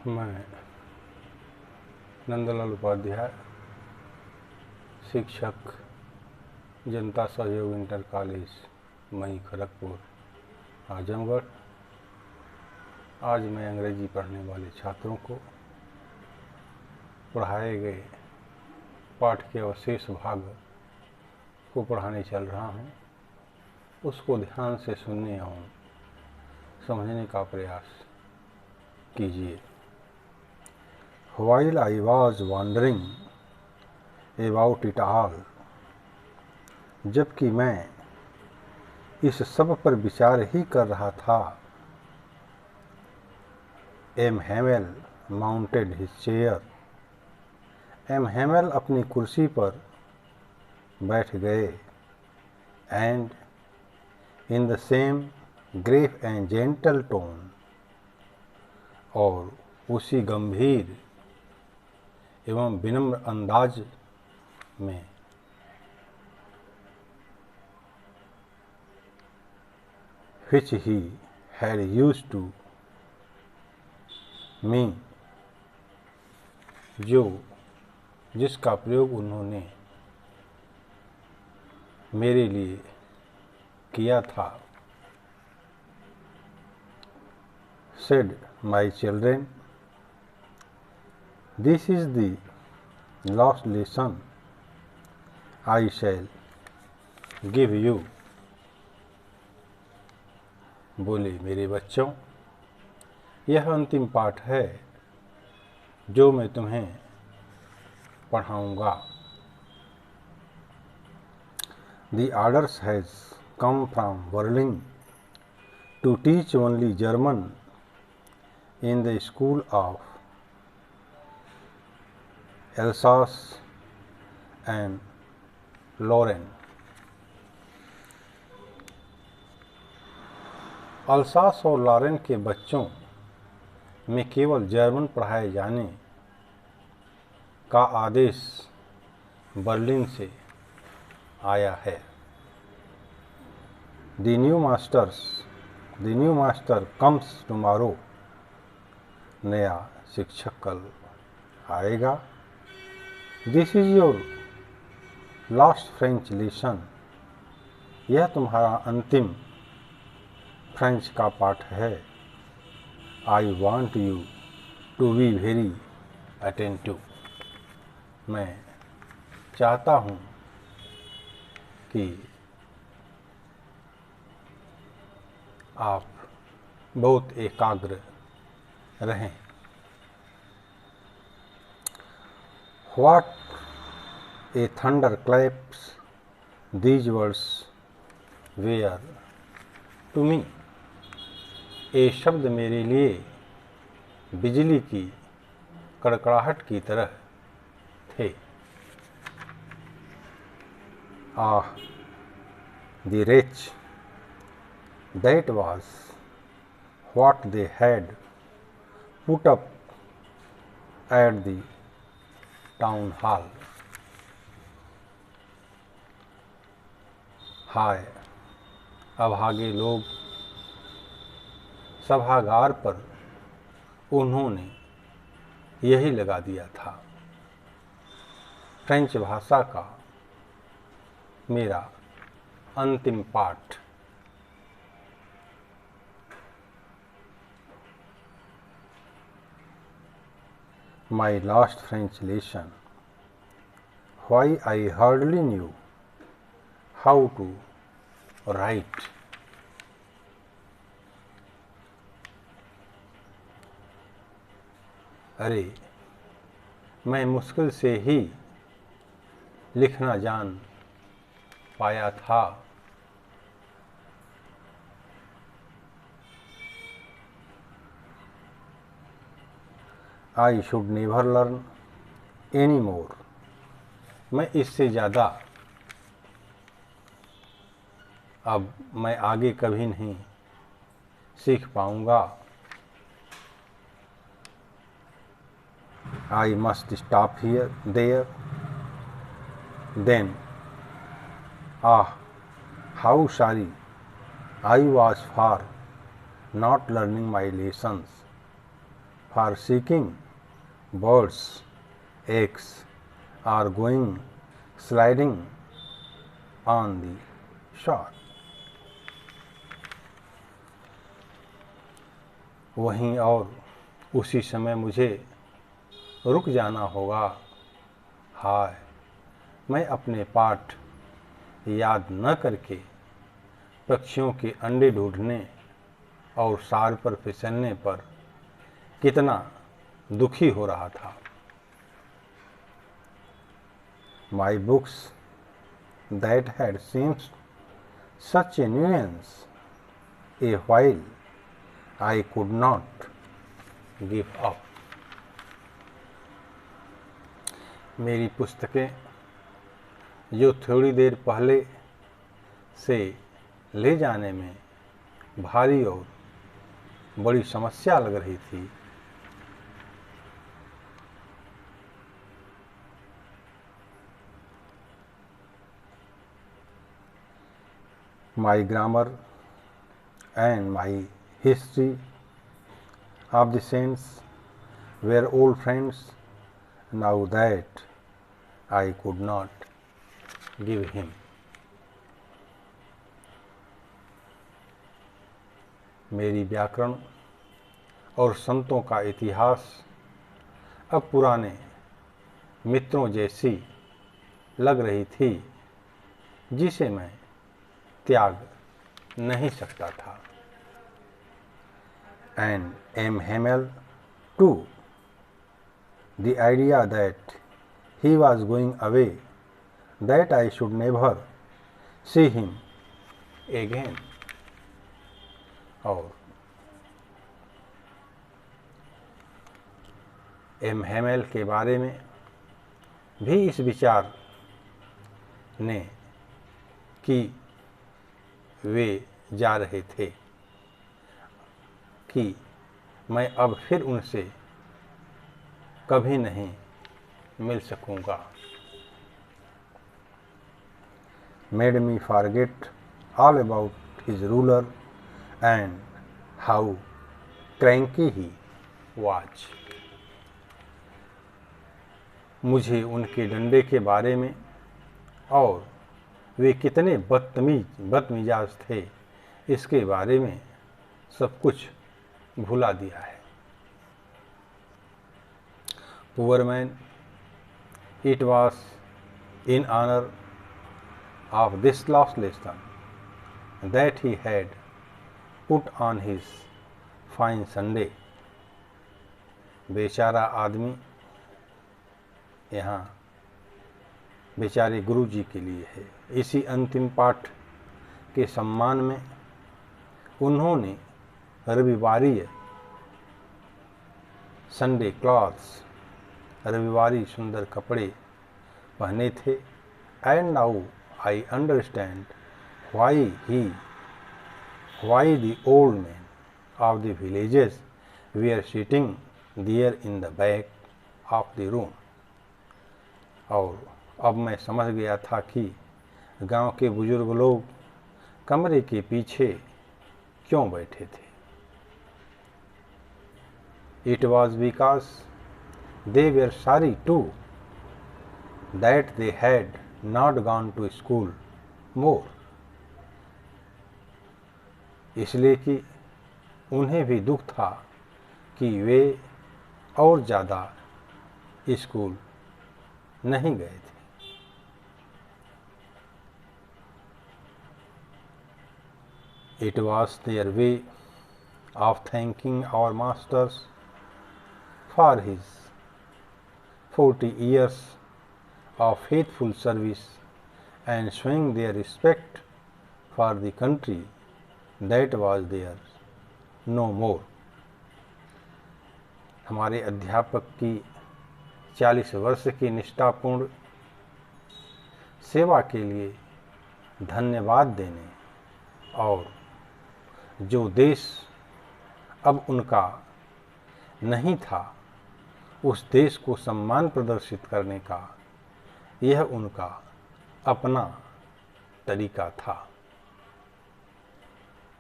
मैं नंदलाल उपाध्याय, शिक्षक, जनता सहयोग इंटर कॉलेज मई खड़गपुर आजमगढ़। आज मैं अंग्रेजी पढ़ने वाले छात्रों को पढ़ाए गए पाठ के अवशेष भाग को पढ़ाने चल रहा हूँ। उसको ध्यान से सुनने और समझने का प्रयास कीजिए। While I was wondering about it all, जबकि मैं इस सब पर विचार ही कर रहा था, M Hamel mounted his chair, M Hamel अपनी कुर्सी पर बैठ गए, and in the same grave and gentle tone, और उसी गंभीर एवं विनम्र अंदाज में which he had used to me, जिसका प्रयोग उन्होंने मेरे लिए किया था, said my children, this is the last lesson I shall give you. बोले मेरे बच्चों, यह अंतिम पाठ है जो मैं तुम्हें पढ़ाऊंगा। The orders has come from Berlin to teach only German in the school of Alsace and Lorraine. Alsace और लॉरेन के बच्चों में केवल जर्मन पढ़ाए जाने का आदेश बर्लिन से आया है। The new master comes tomorrow. नया शिक्षक कल आएगा। This is your last French lesson. यह तुम्हारा अंतिम फ्रेंच का पाठ है। I want you to be very attentive. मैं चाहता हूँ कि आप बहुत एकाग्र रहें। What a thunderclaps these words were to me. ये शब्द मेरे लिए बिजली की कड़कड़ाहट की तरह थे। आह, the wretch, that was what they had put up at the town hall. हाय, अभागे लोग, सभागार पर उन्होंने यही लगा दिया था। फ्रेंच भाषा का मेरा अंतिम पाठ। My last French lesson. Why I hardly knew how to write. अरे, मैं मुश्किल से ही लिखना जान पाया था। I should never learn any more. मैं इससे ज़्यादा अब मैं आगे कभी नहीं सीख पाऊंगा। I must stop there. Then, how sorry I was for not learning my lessons for seeking birds' eggs are going sliding on the shore. वहीं और उसी समय मुझे रुक जाना होगा। हाय, मैं अपने पाठ याद न करके पक्षियों के अंडे ढूंढने और सार पर फिसलने पर कितना दुखी हो रहा था। My books that had seemed such a nuisance a while I could not give up. मेरी पुस्तकें जो थोड़ी देर पहले से ले जाने में भारी और बड़ी समस्या लग रही थी, my grammar and my history of the saints were old friends now that I could not give him. मेरी व्याकरण और संतों का इतिहास अब पुराने मित्रों जैसी लग रही थी, जिसे मैं त्याग नहीं सकता था। And M. Hamel too, the idea that he was going away, that I should never see him again. और एम हेमेल के बारे में भी इस विचार ने कि वे जा रहे थे कि मैं अब फिर उनसे कभी नहीं मिल सकूंगा, made me forget all about his ruler and how cranky he was. मुझे उनके डंडे के बारे में और वे कितने बदमिजाज थे इसके बारे में सब कुछ भुला दिया है। Poor man, it was in honor of this last lesson that he had put on his fine Sunday. बेचारा आदमी, यहाँ बेचारे गुरु जी के लिए है। इसी अंतिम पाठ के सम्मान में उन्होंने रविवारीय संडे क्लॉथ्स, रविवारी सुंदर कपड़े पहने थे। And now I understand why the old men of the villages were sitting there in the back of the room. और अब मैं समझ गया था कि गांव के बुजुर्ग लोग कमरे के पीछे क्यों बैठे थे। It was because they were sorry too that they had not gone to school more. इसलिए कि उन्हें भी दुख था कि वे और ज़्यादा स्कूल नहीं गए थे। It was their way of thanking our masters for his 40 years of faithful service and showing their respect for the country that was there no more. हमारे अध्यापक की 40 वर्ष की निष्ठापूर्ण सेवा के लिए धन्यवाद देने और जो देश अब उनका नहीं था उस देश को सम्मान प्रदर्शित करने का यह उनका अपना तरीका था।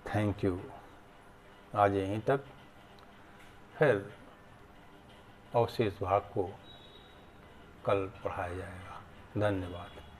Thank you. आज यहीं तक, फिर अवशेष भाग को कल पढ़ाया जाएगा। धन्यवाद।